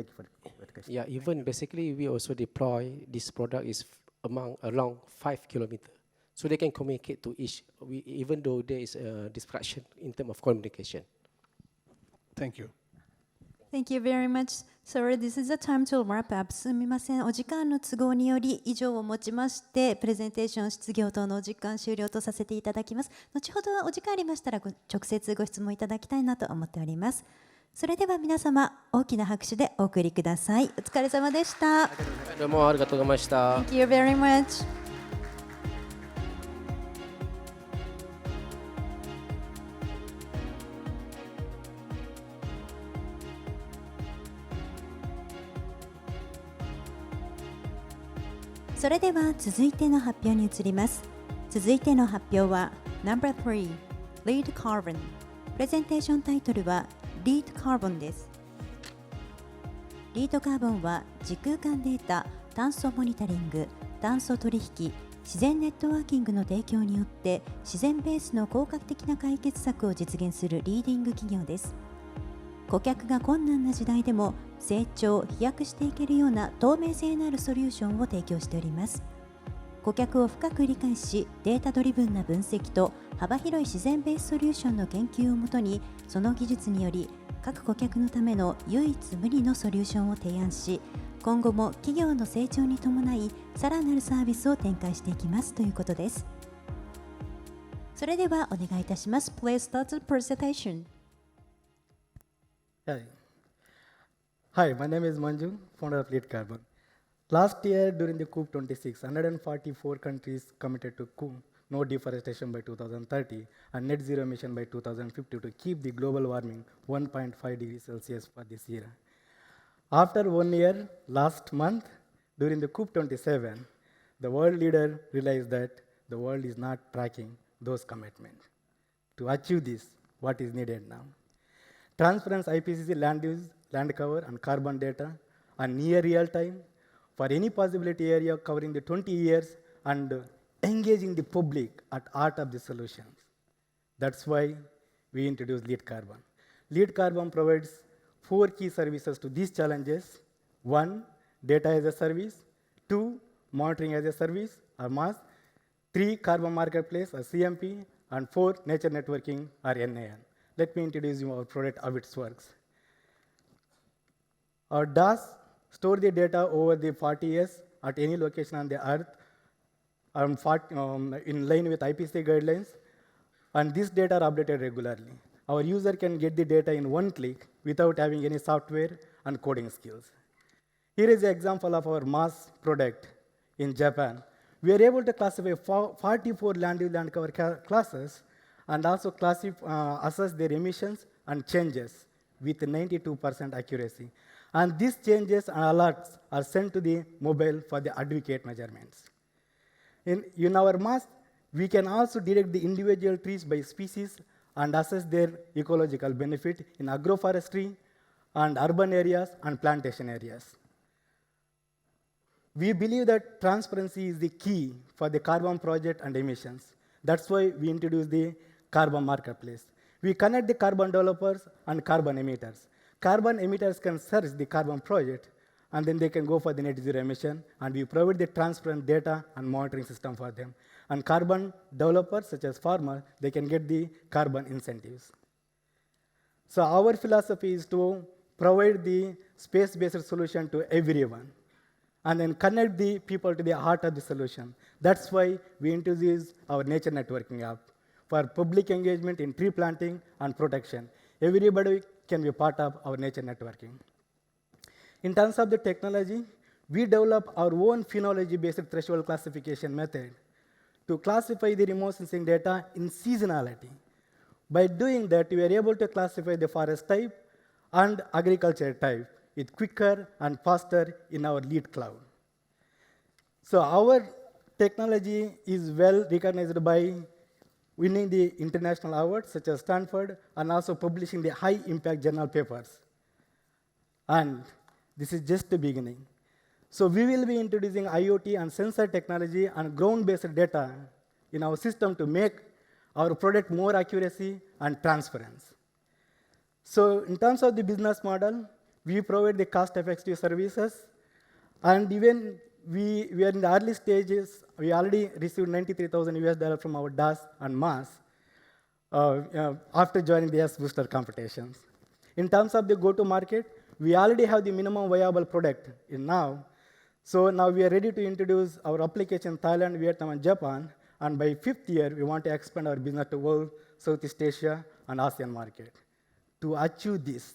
Thank you for the question. Yeah, even basically we also deploy this product is among around 5 kilometers. So they can communicate to each, even though there is a disruption in terms of communication. Thank you. Thank you very much. Sorry, this is the time to wrap up. すみません。お時間の都合により以上をもちまして、プレゼンテーション質疑応答のお時間終了とさせていただきます。後ほどお時間ありましたら直接ご質問いただきたいなと思っております。それでは皆様、大きな拍手でお送りください。お疲れ様でした。どうもありがとうございました。Thank you very much. それでは続いての発表に移ります。続いての発表は No.3 LEET CARBON。プレゼンテーションタイトルは LEET CARBON です。LEET CARBON は時空間データ、炭素モニタリング、炭素取引、自然ネットワーキングの提供によって自然ベースの効果的な解決策を実現するリーディング企業です。顧客が困難な時代でも成長・飛躍していけるような透明性のあるソリューションを提供しております。顧客を深く理解し、データドリブンな分析と幅広い自然ベースソリューションの研究をもとに、その技術により各顧客のための唯一無二のソリューションを提案し、今後も企業の成長に伴いさらなるサービスを展開していきますということです。それではお願いいたします。Please start the presentation. Hi, my name is Manju, founder of LEET CARBON. Last year, during the COP26, 144 countries committed to no deforestation by 2030 and net zero emission by 2050 to keep the global warming 1.5 degrees Celsius for this year. After 1 year, last month, during the COP27, the world leader realized that the world is not tracking those commitments. To achieve this, what is needed now? Transparent IPCC land use, land cover, and carbon data are near real time for any possibility area covering the 20 years and engaging the public at heart of the solutions. That's why we introduced LEET CARBON. LEET CARBON provides 4 key services to these challenges. 1, data as a service. 2, monitoring as a service, or MaaS. 3, carbon marketplace, or CMP. And 4, nature networking, or NAN. Let me introduce you our product, how it works. Our DaaS store the data over the 40 years at any location on the earth in line with IPCC guidelines, and this data are updated regularly. Our user can get the data in one click without having any software and coding skills. Here is an example of our MaaS product in Japan. We are able to classify 44 land use land cover classes and also assess their emissions and changes with 92% accuracy. And these changes and alerts are sent to the mobile for the advocate measurements. In our MaaS, we can also detect the individual trees by species and assess their ecological benefit in agroforestry and urban areas and plantation areas. We believe that transparency is the key for the carbon project and emissions. That's why we introduced the carbon marketplace. We connect the carbon developers and carbon emitters. Carbon emitters can search the carbon project, and then they can go for the net zero emission, and we provide the transparent data and monitoring system for them. And carbon developers, such as farmers, they can get the carbon incentives. So our philosophy is to provide the space-based solution to everyone, and then connect the people to the heart of the solution. That's why we introduced our nature networking app for public engagement in tree planting and protection. Everybody can be part of our nature networking. In terms of the technology, we develop our own phenology-based threshold classification method to classify the remote sensing data in seasonality. By doing that, we are able to classify the forest type and agriculture type with quicker and faster in our LEET cloud. So our technology is well recognized by winning the international awards such as Stanford and also publishing the high impact journal papers. And this is just the beginning. So we will be introducing IoT and sensor technology and ground-based data in our system to make our product more accuracy and transparency. So in terms of the business model, We provide the cost-effective services, and even we are in the early stages. We already received $93,000 from our DaaS and MaaS after joining the S-Booster competitions. In terms of the go-to-market, we already have the minimum viable product in now. So now we are ready to introduce our application in Thailand, Vietnam, and Japan. And by 5th year, we want to expand our business to world, Southeast Asia, and ASEAN market. To achieve this,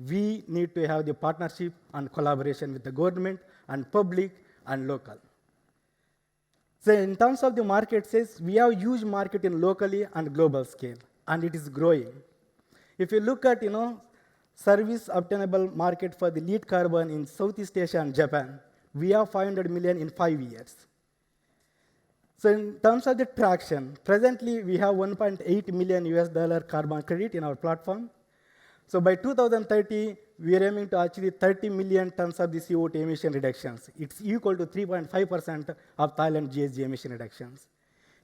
we need to have the partnership and collaboration with the government and public and local. So in terms of the market size, we have huge market in locally and global scale, and it is growing. If you look at, service obtainable market for the LEET carbon in Southeast Asia and Japan, we have 500 million in 5 years. So in terms of the traction, presently we have $1.8 million carbon credit in our platform. So by 2030, we are aiming to achieve 30 million tons of the CO2 emission reductions. It's equal to 3.5% of Thailand GHG emission reductions.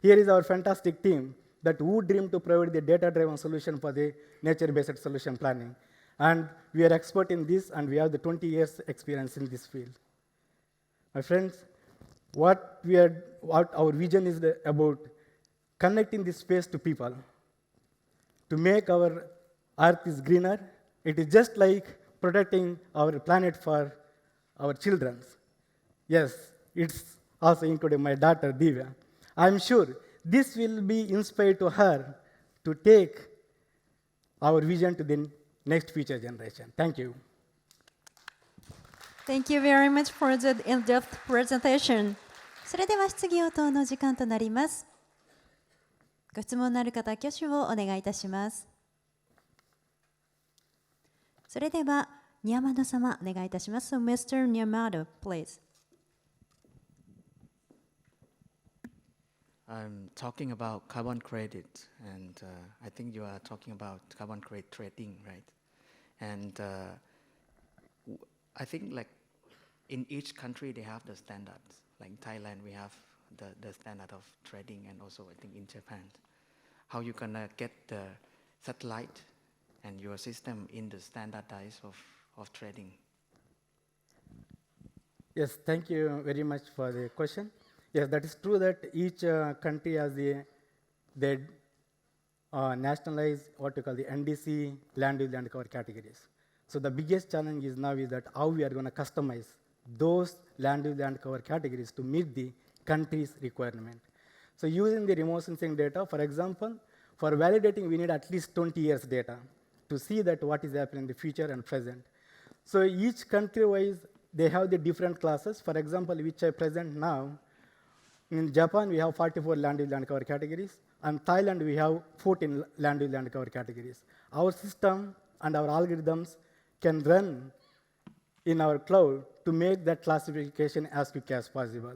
Here is our fantastic team that would dream to provide the data-driven solution for the nature-based solution planning. And we are expert in this, and we have the 20 years experience in this field. My friends, what our vision is about connecting this space to people, to make our Earth is greener. It is just like protecting our planet for our children. Yes, it's also including my daughter, Divya. I'm sure this will be inspired to her to take our vision to the next future generation. Thank you. Thank you very much for the in-depth presentation. それでは質疑応答の時間となります。ご質問のある方、挙手をお願いいたします。それでは、ニヤマド様、お願いいたします。So, Mr. Niyamado, please. I'm talking about carbon credit, and I think you are talking about carbon credit trading, right? And I think like in each country they have the standards. Like in Thailand, we have the standard of trading, and also I think in Japan. How you gonna get the satellite and your system in the standardize of trading? Yes, thank you very much for the question. Yes, that is true that each country has the nationalized, what we call the NDC, land use, land cover categories. So the biggest challenge is now is that how we are going to customize those land use, land cover categories to meet the country's requirement. So using the remote sensing data, for example, for validating, we need at least 20 years data to see that what is happening in the future and present. So each country-wise, they have the different classes. For example, which I present now, in Japan, we have 44 land use, land cover categories. And Thailand, we have 14 land use, land cover categories. Our system and our algorithms can run in our cloud to make that classification as quick as possible.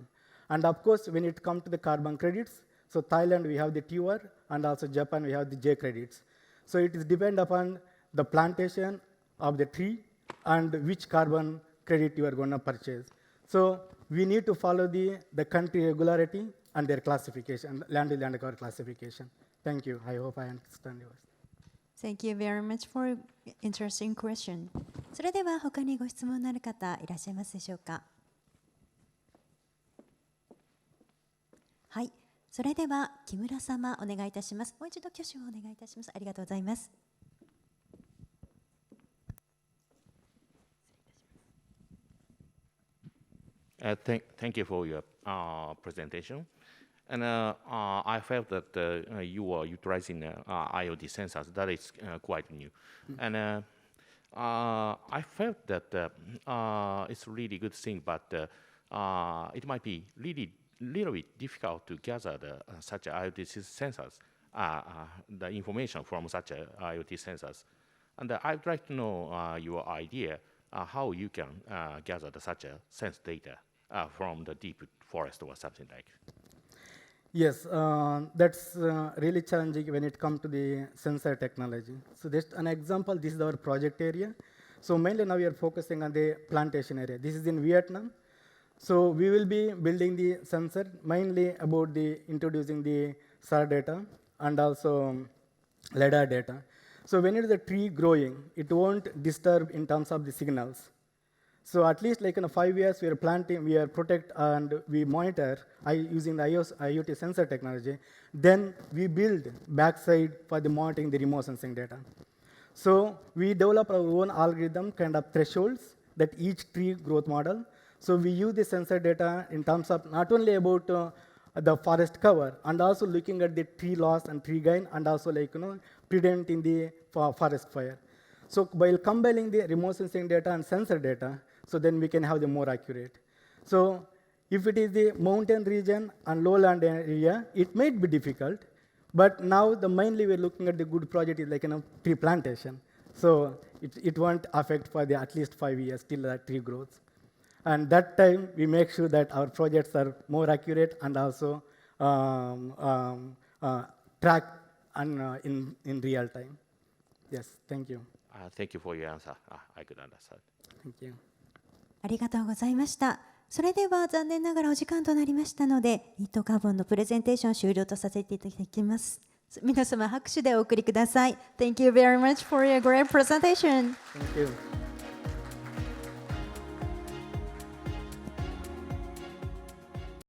And of course, when it comes to the carbon credits, so Thailand, we have the TUR, and also Japan, we have the J credits. So it is depend upon the plantation of the tree and which carbon credit you are going to purchase. So we need to follow the country regularity and their classification, land use, land cover classification. Thank you. I hope I understand yours. Thank you very much for interesting question. それでは他にご質問のある方いらっしゃいますでしょうか。はい、それでは木村様お願いいたします。もう一度挙手をお願いいたします。ありがとうございます。Thank you for your presentation. And I felt that you were utilizing IoT sensors. That is quite new. And I felt that it's a really good thing, but it might be really little bit difficult to gather such IoT sensors, the information from such IoT sensors. And I'd like to know your idea how you can gather such sense data from the deep forest or something like. Yes, that's really challenging when it comes to the sensor technology. So just an example, this is our project area. So mainly now we are focusing on the plantation area. This is in Vietnam. So we will be building the sensor mainly about the introducing the SAR data and also LiDAR data. So when it is a tree growing, it won't disturb in terms of the signals. So at least like in 5 years, we are planting, we are protect and we monitor using the IoT sensor technology. Then we build backside for the monitoring the remote sensing data. So we develop our own algorithm kind of thresholds that each tree growth model. So we use the sensor data in terms of not only about the forest cover and also looking at the tree loss and tree gain and also preventing the forest fire. So while combining the remote sensing data and sensor data, so then we can have the more accurate. So if it is the mountain region and lowland area, it might be difficult, but now the mainly we're looking at the good project is like tree plantation. So it won't affect for the at least 5 years till that tree grows. And that time we make sure that our projects are more accurate and also track and in real time. Yes, thank you. Thank you for your answer. I could understand. Thank you. ありがとうございました。それでは残念ながらお時間となりましたので、リートカーボンのプレゼンテーション終了とさせていただきます。皆様拍手でお送りください。Thank you very much for your great presentation. Thank you.